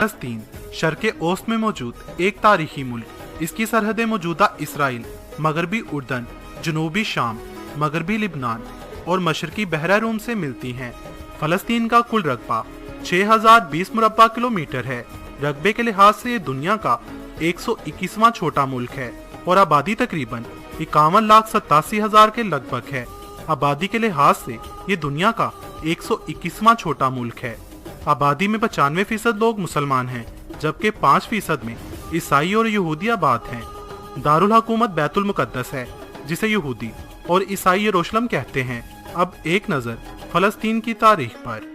फलस्तीन शर्क़े औसत में मौजूद एक तारीखी मुल्क। इसकी सरहदें मौजूदा इसराइल, मगरबी उर्दन, जनूबी शाम, मगरबी लिबनान और मशरकी बहरा रूम से मिलती हैं। फलस्तीन का कुल रकबा 6020 मुरब्बा किलोमीटर है। रकबे के लिहाज से ये दुनिया का 121वां छोटा मुल्क है और आबादी तकरीबन 51,87,000 के लगभग है। आबादी के लिहाज से ये दुनिया का 121वां छोटा मुल्क है। आबादी में 95% लोग मुसलमान हैं, जबकि 5% में ईसाई और यहूदी आबाद हैं। दारुल हुकूमत बैतुल मुकद्दस है, जिसे यहूदी और ईसाई यरूशलेम कहते हैं। अब एक नजर फलस्तीन की तारीख पर।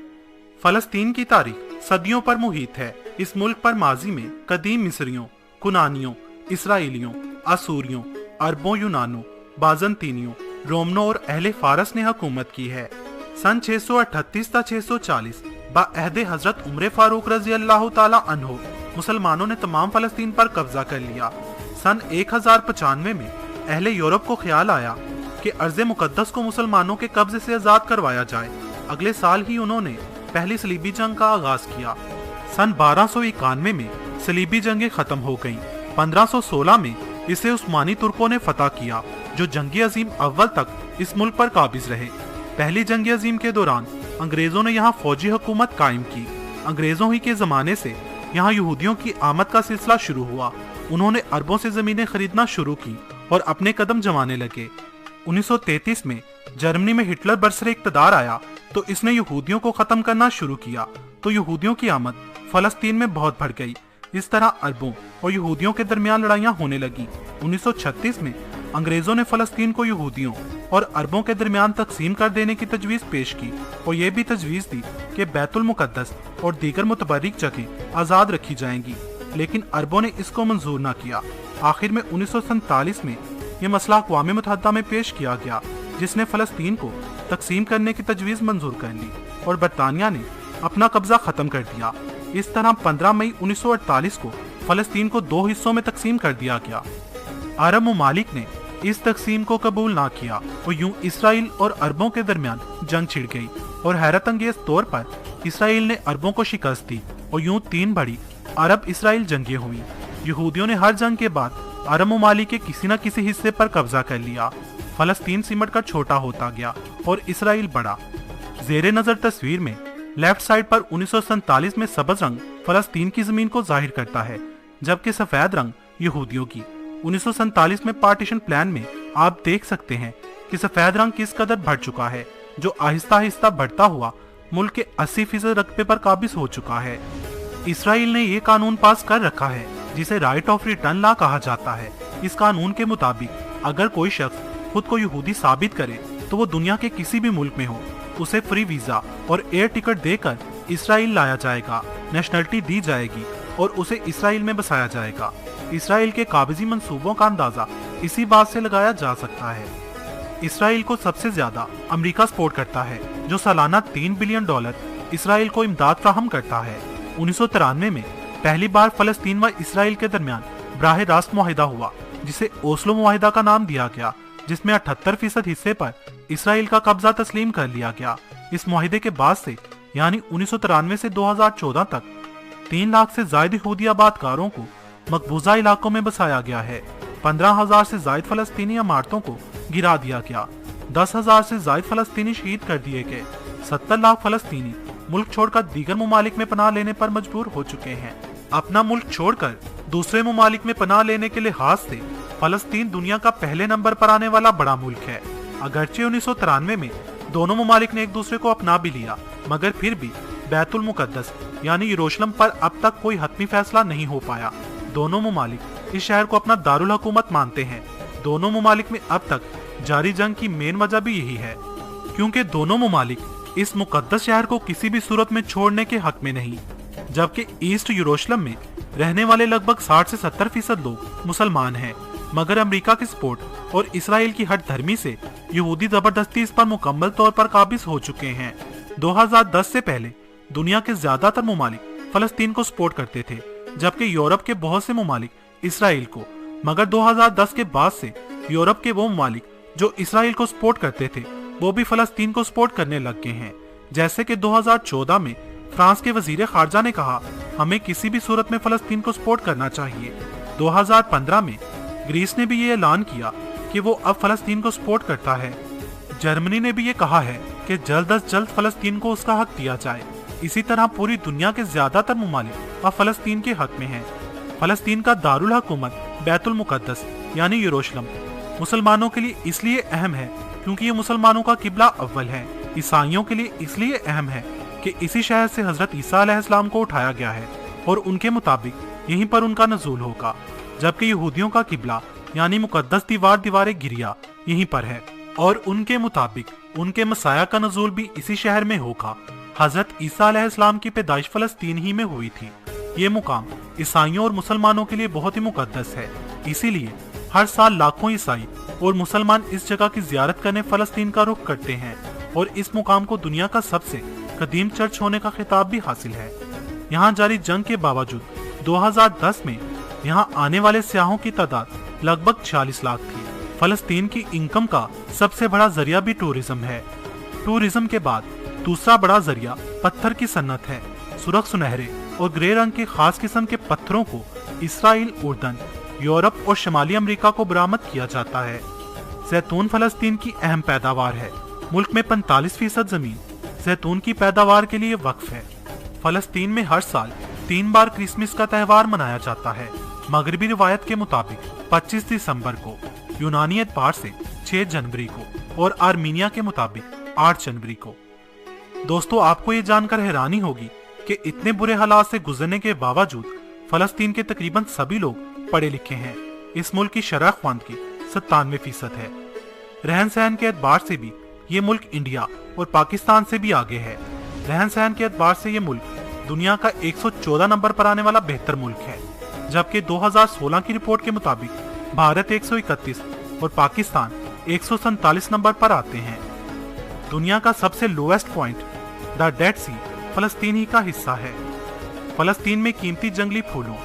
फलस्तीन की तारीख सदियों पर मुहित है। इस मुल्क पर माजी में कदीम मिस्रियों, कुनानियों, इसराइलियों, असूरियों, अरबों, यूनानों, बाजंतीनियों, रोमनों और अहले फारस ने हुकूमत की है। सन 638 ता 640 बाअहद हजरत उमर फारूक रजी अल्लाह ताला अन्हो मुसलमानों ने तमाम फलस्तीन पर कब्जा कर लिया। सन 1095 में अहले यूरोप को ख्याल आया कि अर्ज़ मुकद्दस को मुसलमानों के कब्जे से आज़ाद करवाया जाए। अगले साल ही उन्होंने पहली सलीबी जंग का आगाज किया। सन 1291 में सलीबी जंगें खत्म हो गईं। 1516 में इसे उस्मानी तुर्कों ने फतह किया, जो जंगी अजीम अव्वल तक इस मुल्क पर काबिज रहे। पहली जंगी अजीम के दौरान अंग्रेजों ने यहाँ फौजी हुकूमत कायम की। अंग्रेजों ही के जमाने से यहाँ यहूदियों की आमद का सिलसिला शुरू हुआ। उन्होंने अरबों से जमीनें खरीदना शुरू की और अपने कदम जमाने लगे। 1933 में जर्मनी में हिटलर बरसरे इक़्तिदार आया तो इसने यहूदियों को खत्म करना शुरू किया, तो यहूदियों की आमद फलस्तीन में बहुत बढ़ गई। इस तरह अरबों और यहूदियों के दरमियान लड़ाइयाँ होने लगी। 1936 में अंग्रेजों ने फलस्तीन को यहूदियों और अरबों के दरमियान तकसीम कर देने की तजवीज़ पेश की और ये भी तजवीज़ दी कि बैतुल मुकद्दस और दीगर मुतबर्रिक जगह आज़ाद रखी जाएंगी, लेकिन अरबों ने इसको मंजूर न किया। आखिर में 1947 में ये मसला अक़वाम मुत्तहिदा में पेश किया गया, जिसने फलस्तीन को तकसीम करने की तजवीज़ मंजूर कर ली और बरतानिया ने अपना कब्जा ख़त्म कर दिया। इस तरह 15 मई 1948 को फलस्तीन को 2 हिस्सों में तकसीम कर दिया गया। अरब ममालिक ने इस तकसीम को कबूल ना किया और यूं इसराइल और अरबों के दरमियान जंग छिड़ गई और हैरत अंगेज तौर पर इसराइल ने अरबों को शिकस्त दी और यूं 3 बड़ी अरब इसराइल जंगें हुई। यहूदियों ने हर जंग के बाद अरब ममालिक के किसी न किसी हिस्से पर कब्जा कर लिया। फलस्तीन सिमट कर छोटा होता गया और इसराइल बड़ा। जेरे नजर तस्वीर में लेफ्ट साइड पर 1947 में सब्ज रंग फलस्तीन की जमीन को जाहिर करता है, जबकि सफेद रंग यहूदियों की। 1947 में पार्टीशन प्लान में आप देख सकते हैं कि सफेद रंग किस कदर बढ़ चुका है, जो आहिस्ता आहिस्ता बढ़ता हुआ मुल्क के 80% रकबे पर काबिज हो चुका है। इसराइल ने ये कानून पास कर रखा है जिसे राइट ऑफ रिटर्न लॉ कहा जाता है। इस कानून के मुताबिक अगर कोई शख्स खुद को यहूदी साबित करे तो वो दुनिया के किसी भी मुल्क में हो, उसे फ्री वीजा और एयर टिकट देकर इसराइल लाया जाएगा, नेशनलिटी दी जाएगी और उसे इसराइल में बसाया जाएगा। इसराइल के काबिजी मंसूबों का अंदाजा इसी बात से लगाया जा सकता है। इसराइल को सबसे ज्यादा अमेरिका सपोर्ट करता है, जो सालाना $3 बिलियन इसराइल को इमदाद फ्राहम करता है। 1993 में पहली बार फलस्तीन व इसराइल के दरमियान बराह रास्त मुआहिदा हुआ, जिसे ओस्लो मुआहिदा का नाम दिया गया, जिसमें 78% हिस्से पर इसराइल का कब्जा तस्लीम कर लिया गया। इस मुआहिदे के बाद से यानी 1993 से 2014 तक 3 लाख से ज्यादा यहूदी आबादकारों को मकबूजा इलाकों में बसाया गया है। 15,000 से ज्यादा फलस्तीनी इमारतों को गिरा दिया गया। 10,000 से ज्यादा फलस्तीनी शहीद कर दिए गए। 70 लाख फलस्तीनी मुल्क छोड़कर दीगर ममालिक में पनाह लेने पर मजबूर हो चुके हैं। अपना मुल्क छोड़कर दूसरे ममालिक में पनाह लेने के लिहाज से फलस्तीन दुनिया का पहले नंबर पर आने वाला बड़ा मुल्क है। अगरचे 1993 में दोनों ममालिक ने एक दूसरे को अपना भी लिया, मगर फिर भी बैतुल मुकद्दस यानी यरूशलेम पर अब तक कोई हतमी फैसला नहीं हो पाया। दोनों ममालिक इस शहर को अपना दारुल हुकूमत मानते हैं। दोनों ममालिक में अब तक जारी जंग की मेन वजह भी यही है, क्योंकि दोनों ममालिक इस मुकद्दस शहर को किसी भी सूरत में छोड़ने के हक में नहीं। जबकि ईस्ट यरूशलेम में रहने वाले लगभग 60 से 70% लोग मुसलमान हैं, मगर अमेरिका की सपोर्ट और इसराइल की हट धर्मी से यहूदी जबरदस्ती इस पर मुकम्मल तौर पर काबिज हो चुके हैं। 2010 से पहले दुनिया के ज्यादातर ममालिक फलस्तीन को सपोर्ट करते थे, जबकि यूरोप के बहुत से ममालिक इसराइल को। मगर 2010 के बाद से यूरोप के वो ममालिक जो इसराइल को सपोर्ट करते थे वो भी फलस्तीन को सपोर्ट करने लग गए हैं। जैसे कि 2014 में फ्रांस के वजीर खारजा ने कहा, हमें किसी भी सूरत में फलस्तीन को सपोर्ट करना चाहिए। 2015 में ग्रीस ने भी ये ऐलान किया कि वो अब फलस्तीन को सपोर्ट करता है। जर्मनी ने भी ये कहा है कि जल्द अज जल्द फलस्तीन को उसका हक दिया जाए। इसी तरह पूरी दुनिया के ज्यादातर मुमालिक अब फलस्तीन के हक में हैं। फलस्तीन का दारुल हुकूमत बैतुल मुकद्दस यानी यरूशलेम मुसलमानों के लिए इसलिए अहम है क्योंकि ये मुसलमानों का किबला अव्वल है। ईसाइयों के लिए इसलिए अहम है कि इसी शहर से हजरत ईसा अलैहिस्सलाम को उठाया गया है और उनके मुताबिक यहीं पर उनका नज़ूल होगा, जबकि यहूदियों का किबला यानी मुकद्दस दीवार गिरिया यहीं पर है और उनके मुताबिक उनके मसाया का नज़ूल भी इसी शहर में होगा। हजरत ईसा अलैहिस्सलाम की पैदाइश फलस्तीन ही में हुई थी। ये मुकाम ईसाइयों और मुसलमानों के लिए बहुत ही मुकद्दस है, इसीलिए हर साल लाखों ईसाई और मुसलमान इस जगह की जियारत करने फलस्तीन का रुख करते हैं और इस मुकाम को दुनिया का सबसे कदीम चर्च होने का खिताब भी हासिल है। यहाँ जारी जंग के बावजूद 2010 में यहाँ आने वाले सियाहों की तादाद लगभग 46 लाख थी। फलस्तीन की इनकम का सबसे बड़ा जरिया भी टूरिज्म है। टूरिज्म के बाद दूसरा बड़ा जरिया पत्थर की सन्नत है। सुर्ख सुनहरे और ग्रे रंग के खास किस्म के पत्थरों को इसराइल, उर्दन, यूरोप और शमाली अमेरिका को बरामद किया जाता है। जैतून फलस्तीन की अहम पैदावार है। मुल्क में 45% जमीन जैतून की पैदावार के लिए वक्फ है। फलस्तीन में हर साल 3 बार क्रिसमस का त्योहार मनाया जाता है। मगरबी रिवायत के मुताबिक 25 दिसंबर को, यूनानी एतबार से 6 जनवरी को और आर्मीनिया के मुताबिक 8 जनवरी को। दोस्तों, आपको ये जानकर हैरानी होगी कि इतने बुरे हालात से गुजरने के बावजूद फलस्तीन के तकरीबन सभी लोग पढ़े लिखे हैं। इस मुल्क की शरह ख्वानगी 97% है। रहन सहन के एतबार से भी ये मुल्क इंडिया और पाकिस्तान से भी आगे है। रहन सहन के एतबार से ये मुल्क दुनिया का 114 नंबर पर आने वाला बेहतर मुल्क है, जबकि 2016 की रिपोर्ट के मुताबिक भारत 131 और पाकिस्तान 147 नंबर पर आते हैं। दुनिया का सबसे लोएस्ट पॉइंट द डेड सी फलस्तीन ही का हिस्सा है। फलस्तीन में कीमती जंगली फूलों,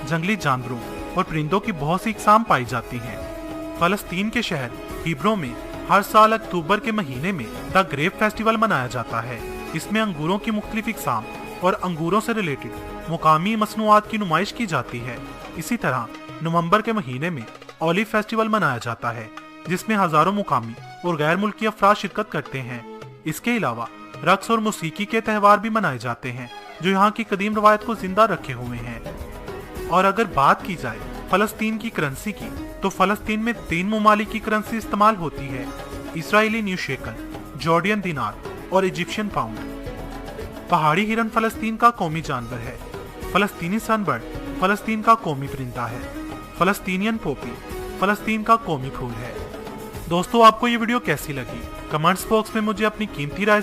जंगली जानवरों और परिंदों की बहुत सी इकसाम पाई जाती हैं। फलस्तीन के शहर हिब्रो में हर साल अक्टूबर के महीने में द ग्रेप फेस्टिवल मनाया जाता है। इसमें अंगूरों की मुख्तलिफ इकसाम और अंगूरों से रिलेटेड मुकामी मसनूआत की नुमाइश की जाती है। इसी तरह नवंबर के महीने में ओलिव फेस्टिवल मनाया जाता है, जिसमें हजारों मुकामी और गैर मुल्की अफराद शिरकत करते हैं। इसके अलावा रक्स और मौसीकी के त्यौहार भी मनाए जाते हैं, जो यहाँ की कदीम रवायत को जिंदा रखे हुए हैं। और अगर बात की जाए फलस्तीन की करेंसी की, तो फलस्तीन में 3 ममालिक की करेंसी इस्तेमाल होती है: इसराइली न्यू शेकल, जॉर्डियन दिनार और इजिप्शियन पाउंड। पहाड़ी हिरन फलस्तीन का कौमी जानवर है। फलस्तीनी सनबर्ड फलस्तीन का कौमी परिंदा है। फलस्तीनियन पोपी फलस्तीन का कौमी फूल है। दोस्तों, आपको ये वीडियो कैसी लगी? कमेंट्स बॉक्स में मुझे अपनी कीमती राय